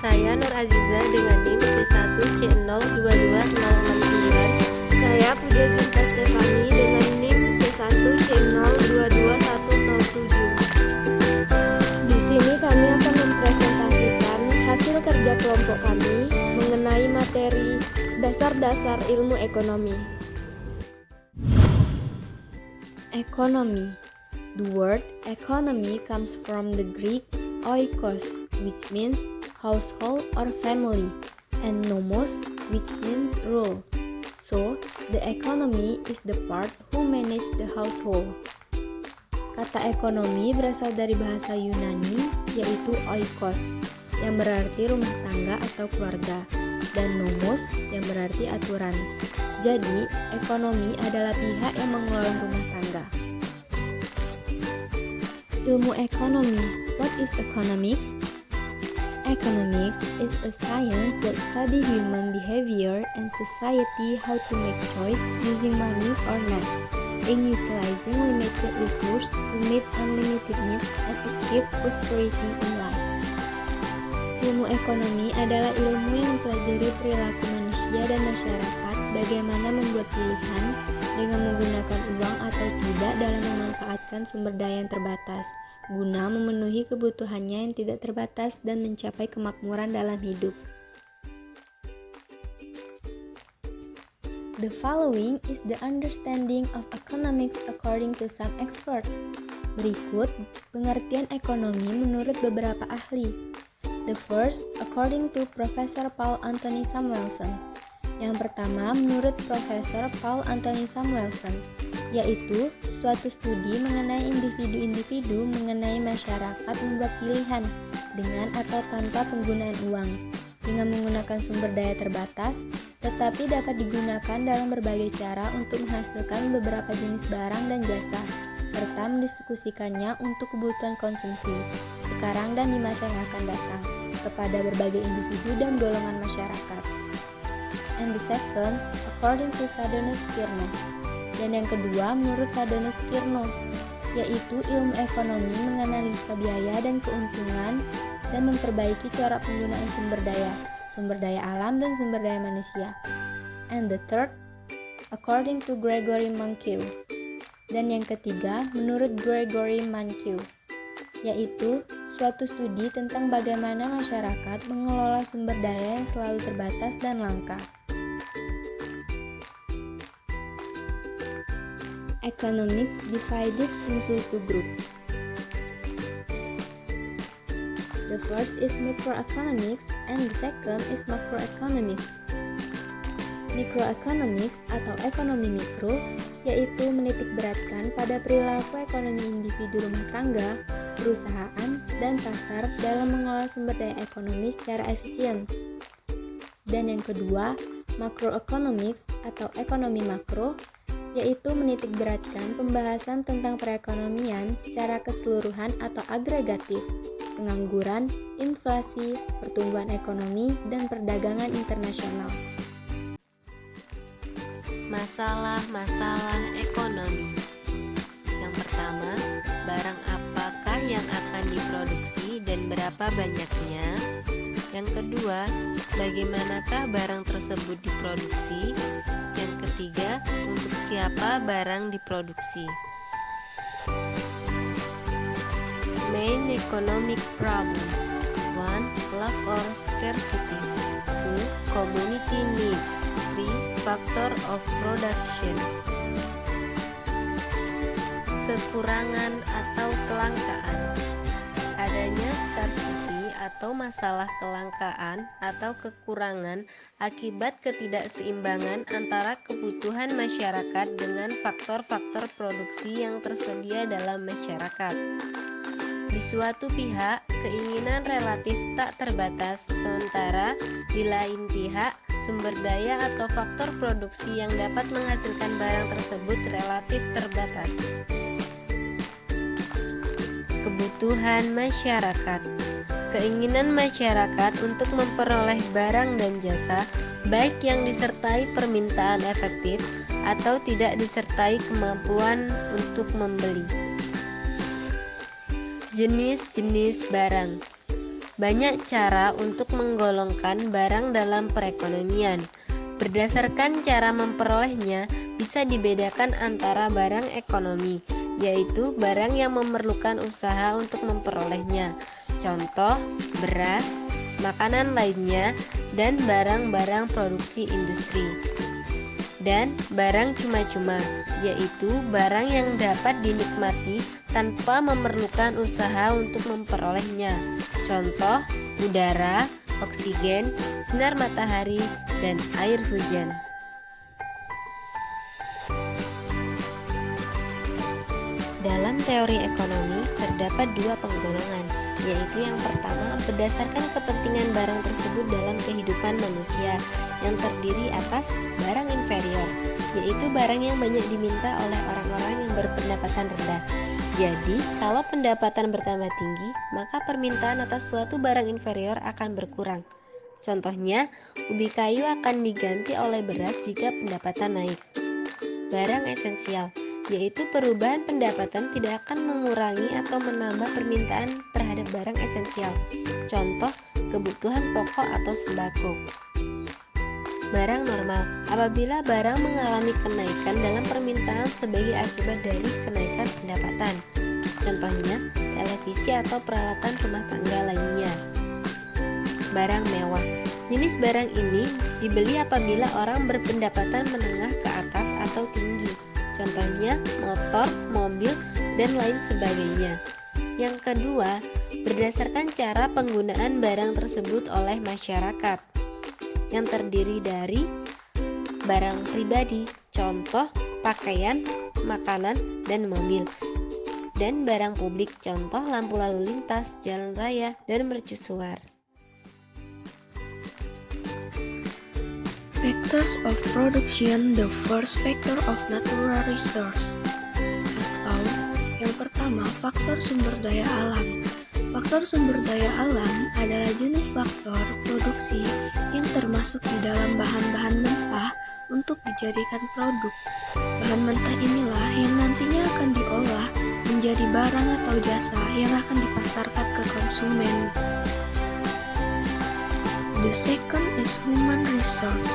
Saya Nur Aziza dengan NIM C1C022069. Saya Puja Zinta Stefani dengan NIM C1C022107. Di sini kami akan mempresentasikan hasil kerja kelompok kami mengenai materi dasar-dasar ilmu ekonomi. Economy. The word economy comes from the Greek oikos, which means household or family, and nomos, which means rule. So, the economy is the part who manage the household. Kata ekonomi berasal dari bahasa Yunani, yaitu oikos, yang berarti rumah tangga atau keluarga, dan nomos, yang berarti aturan. Jadi, ekonomi adalah pihak yang mengelola rumah tangga. Ilmu ekonomi. What is economics? Economics is a science that study human behavior and society, how to make choice using money or not, in utilizing limited resource to meet unlimited needs and achieve prosperity in life. Ilmu ekonomi adalah ilmu yang mempelajari perilaku manusia dan masyarakat, bagaimana membuat pilihan dengan menggunakan uang atau tidak dalam memanfaatkan sumber daya yang terbatas, guna memenuhi kebutuhannya yang tidak terbatas dan mencapai kemakmuran dalam hidup. The following is the understanding of economics according to some experts. Berikut pengertian ekonomi menurut beberapa ahli. The first, according to Professor Paul Anthony Samuelson. Yang pertama, menurut Profesor Paul Anthony Samuelson, yaitu suatu studi mengenai individu-individu mengenai masyarakat membuat pilihan dengan atau tanpa penggunaan uang, dengan menggunakan sumber daya terbatas, tetapi dapat digunakan dalam berbagai cara untuk menghasilkan beberapa jenis barang dan jasa, serta mendiskusikannya untuk kebutuhan konsumsi, sekarang dan di masa yang akan datang, kepada berbagai individu dan golongan masyarakat. And the second, according to Sadonus Kirno. Dan yang kedua, menurut Sadonus Kirno, yaitu ilmu ekonomi menganalisa biaya dan keuntungan dan memperbaiki corak penggunaan sumber daya alam dan sumber daya manusia. And the third, according to Gregory Mankiw. Dan yang ketiga, menurut Gregory Mankiw, yaitu suatu studi tentang bagaimana masyarakat mengelola sumber daya yang selalu terbatas dan langka. Economics divided into two groups. The first is microeconomics and the second is macroeconomics. Microeconomics atau ekonomi mikro yaitu menitikberatkan pada perilaku ekonomi individu rumah tangga, perusahaan, dan pasar dalam mengelola sumber daya ekonomi secara efisien. Dan yang kedua, macroeconomics atau ekonomi makro yaitu menitikberatkan pembahasan tentang perekonomian secara keseluruhan atau agregatif, pengangguran, inflasi, pertumbuhan ekonomi, dan perdagangan internasional. Masalah-masalah ekonomi. Yang pertama, barang apakah yang akan diproduksi dan berapa banyaknya? Yang kedua, bagaimanakah barang tersebut diproduksi? Yang ketiga, untuk siapa barang diproduksi? Main economic problem. 1. Lack or scarcity. 2. Community needs. 3. Factor of production. Kekurangan atau kelangkaan. Adanya scarcity atau masalah kelangkaan atau kekurangan akibat ketidakseimbangan antara kebutuhan masyarakat dengan faktor-faktor produksi yang tersedia dalam masyarakat. Di suatu pihak, keinginan relatif tak terbatas, sementara di lain pihak, sumber daya atau faktor produksi yang dapat menghasilkan barang tersebut relatif terbatas. Kebutuhan masyarakat. Keinginan masyarakat untuk memperoleh barang dan jasa, baik yang disertai permintaan efektif atau tidak disertai kemampuan untuk membeli. Jenis-jenis barang. Banyak cara untuk menggolongkan barang dalam perekonomian. Berdasarkan cara memperolehnya, bisa dibedakan antara barang ekonomi, yaitu barang yang memerlukan usaha untuk memperolehnya. Contoh, beras, makanan lainnya, dan barang-barang produksi industri. Dan barang cuma-cuma, yaitu barang yang dapat dinikmati tanpa memerlukan usaha untuk memperolehnya. Contoh, udara, oksigen, sinar matahari, dan air hujan. Dalam teori ekonomi terdapat dua penggolongan, yaitu yang pertama berdasarkan kepentingan barang tersebut dalam kehidupan manusia yang terdiri atas barang inferior, yaitu barang yang banyak diminta oleh orang-orang yang berpendapatan rendah. Jadi, kalau pendapatan bertambah tinggi, maka permintaan atas suatu barang inferior akan berkurang. Contohnya, ubi kayu akan diganti oleh beras jika pendapatan naik. Barang esensial, yaitu perubahan pendapatan tidak akan mengurangi atau menambah permintaan terhadap barang esensial. Contoh, kebutuhan pokok atau sembako. Barang normal, apabila barang mengalami kenaikan dalam permintaan sebagai akibat dari kenaikan pendapatan. Contohnya, televisi atau peralatan rumah tangga lainnya. Barang mewah, jenis barang ini dibeli apabila orang berpendapatan menengah ke atas atau tinggi. Contohnya, motor, mobil, dan lain sebagainya. Yang kedua, berdasarkan cara penggunaan barang tersebut oleh masyarakat, yang terdiri dari barang pribadi, contoh pakaian, makanan, dan mobil, dan barang publik, contoh lampu lalu lintas, jalan raya, dan mercusuar. Factors of production, the first factor of natural resource. Atau yang pertama, faktor sumber daya alam. Faktor sumber daya alam adalah jenis faktor produksi yang termasuk di dalam bahan-bahan mentah untuk dijadikan produk. Bahan mentah inilah yang nantinya akan diolah menjadi barang atau jasa yang akan dipasarkan ke konsumen. The second is human resource,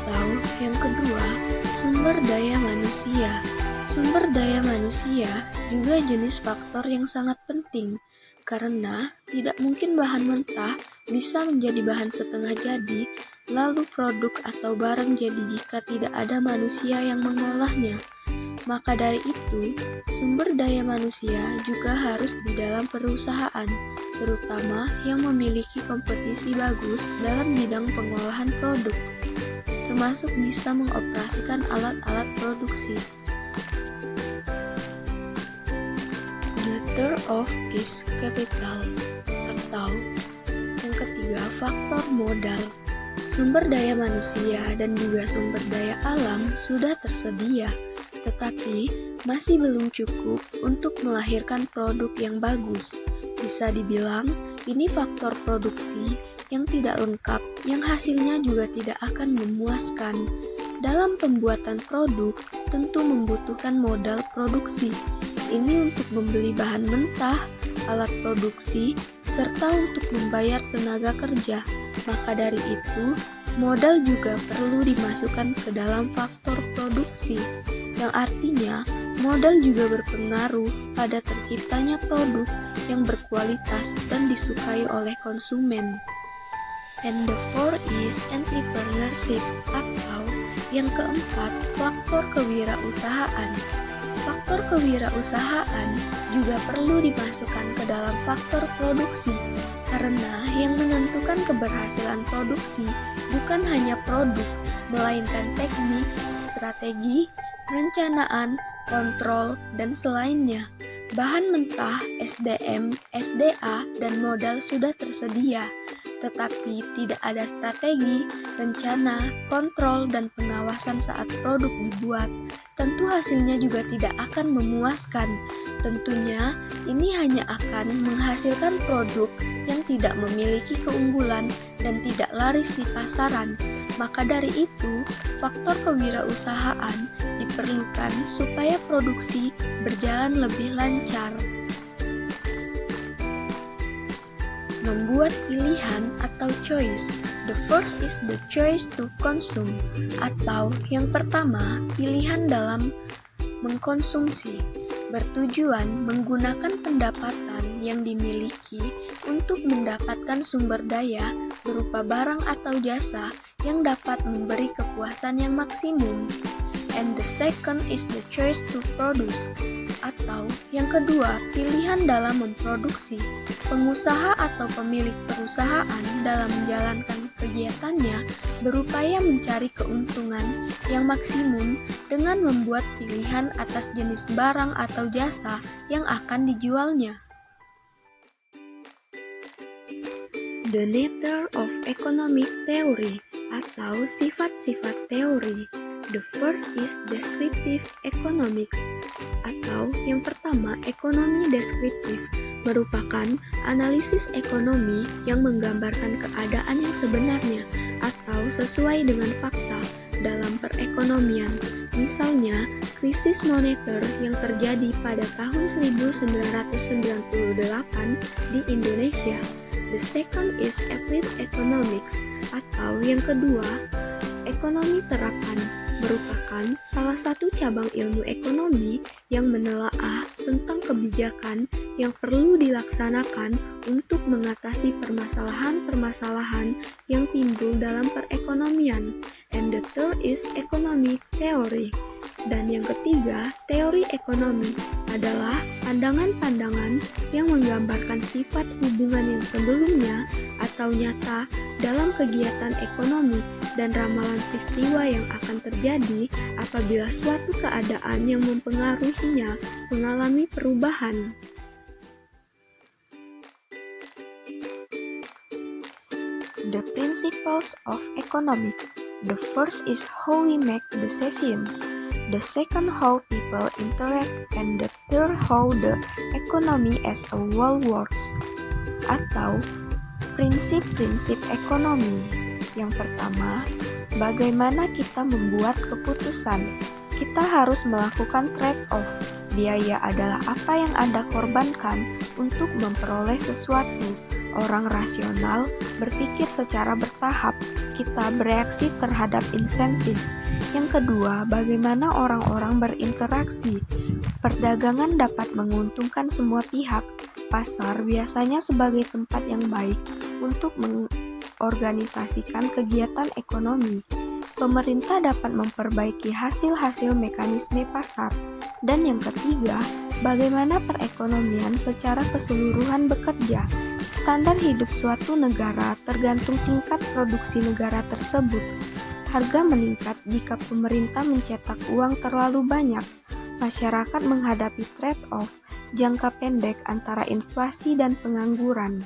atau yang kedua, sumber daya manusia. Sumber daya manusia juga jenis faktor yang sangat penting, karena tidak mungkin bahan mentah bisa menjadi bahan setengah jadi, lalu produk atau barang jadi jika tidak ada manusia yang mengolahnya. Maka dari itu, sumber daya manusia juga harus di dalam perusahaan, terutama yang memiliki kompetisi bagus dalam bidang pengolahan produk, termasuk bisa mengoperasikan alat-alat produksi. The third of is capital, atau yang ketiga faktor modal. Sumber daya manusia dan juga sumber daya alam sudah tersedia, tetapi masih belum cukup untuk melahirkan produk yang bagus. Bisa dibilang ini faktor produksi yang tidak lengkap, yang hasilnya juga tidak akan memuaskan. Dalam pembuatan produk tentu membutuhkan modal produksi. Ini untuk membeli bahan mentah, alat produksi, serta untuk membayar tenaga kerja. Maka dari itu, modal juga perlu dimasukkan ke dalam faktor produksi, yang artinya modal juga berpengaruh pada terciptanya produk yang berkualitas dan disukai oleh konsumen. And the fourth is entrepreneurship, atau yang keempat, faktor kewirausahaan. Faktor kewirausahaan juga perlu dimasukkan ke dalam faktor produksi, karena yang menentukan keberhasilan produksi bukan hanya produk, melainkan teknik, strategi, perencanaan, kontrol, dan selainnya. Bahan mentah, SDM, SDA, dan modal sudah tersedia, tetapi tidak ada strategi, rencana, kontrol, dan pengawasan saat produk dibuat. Tentu hasilnya juga tidak akan memuaskan. Tentunya ini hanya akan menghasilkan produk yang tidak memiliki keunggulan dan tidak laris di pasaran. Maka dari itu, faktor kewirausahaan diperlukan supaya produksi berjalan lebih lancar. membuat pilihan atau choice. The first is the choice to consume, atau yang pertama, pilihan dalam mengkonsumsi, bertujuan menggunakan pendapatan yang dimiliki untuk mendapatkan sumber daya berupa barang atau jasa yang dapat memberi kepuasan yang maksimum. And the second is the choice to produce, atau yang kedua, pilihan dalam memproduksi. Pengusaha atau pemilik perusahaan dalam menjalankan kegiatannya berupaya mencari keuntungan yang maksimum dengan membuat pilihan atas jenis barang atau jasa yang akan dijualnya. The nature of economic theory, atau sifat-sifat teori. The first is descriptive economics, atau yang pertama, ekonomi deskriptif, merupakan analisis ekonomi yang menggambarkan keadaan yang sebenarnya atau sesuai dengan fakta dalam perekonomian. Misalnya, krisis moneter yang terjadi pada tahun 1998 di Indonesia. The second is applied economics, atau yang kedua, ekonomi terapan, merupakan salah satu cabang ilmu ekonomi yang menelaah tentang kebijakan yang perlu dilaksanakan untuk mengatasi permasalahan-permasalahan yang timbul dalam perekonomian. And the third is economic theory. Dan yang ketiga, teori ekonomi adalah pandangan-pandangan yang menggambarkan sifat hubungan yang sebelumnya atau nyata dalam kegiatan ekonomi dan ramalan peristiwa yang akan terjadi apabila suatu keadaan yang mempengaruhinya mengalami perubahan. The principles of economics. The first is how we make decisions. The second, how people interact, and the third, how the economy as a whole works. Atau prinsip-prinsip ekonomi. Yang pertama, bagaimana kita membuat keputusan. Kita harus melakukan trade-off. Biaya adalah apa yang Anda korbankan untuk memperoleh sesuatu. Orang rasional berpikir secara bertahap. Kita bereaksi terhadap insentif. Yang kedua, bagaimana orang-orang berinteraksi. Perdagangan dapat menguntungkan semua pihak. Pasar biasanya sebagai tempat yang baik untuk mengorganisasikan kegiatan ekonomi. Pemerintah dapat memperbaiki hasil-hasil mekanisme pasar. Dan yang ketiga, bagaimana perekonomian secara keseluruhan bekerja. Standar hidup suatu negara tergantung tingkat produksi negara tersebut. Harga meningkat jika pemerintah mencetak uang terlalu banyak. Masyarakat menghadapi trade-off jangka pendek antara inflasi dan pengangguran.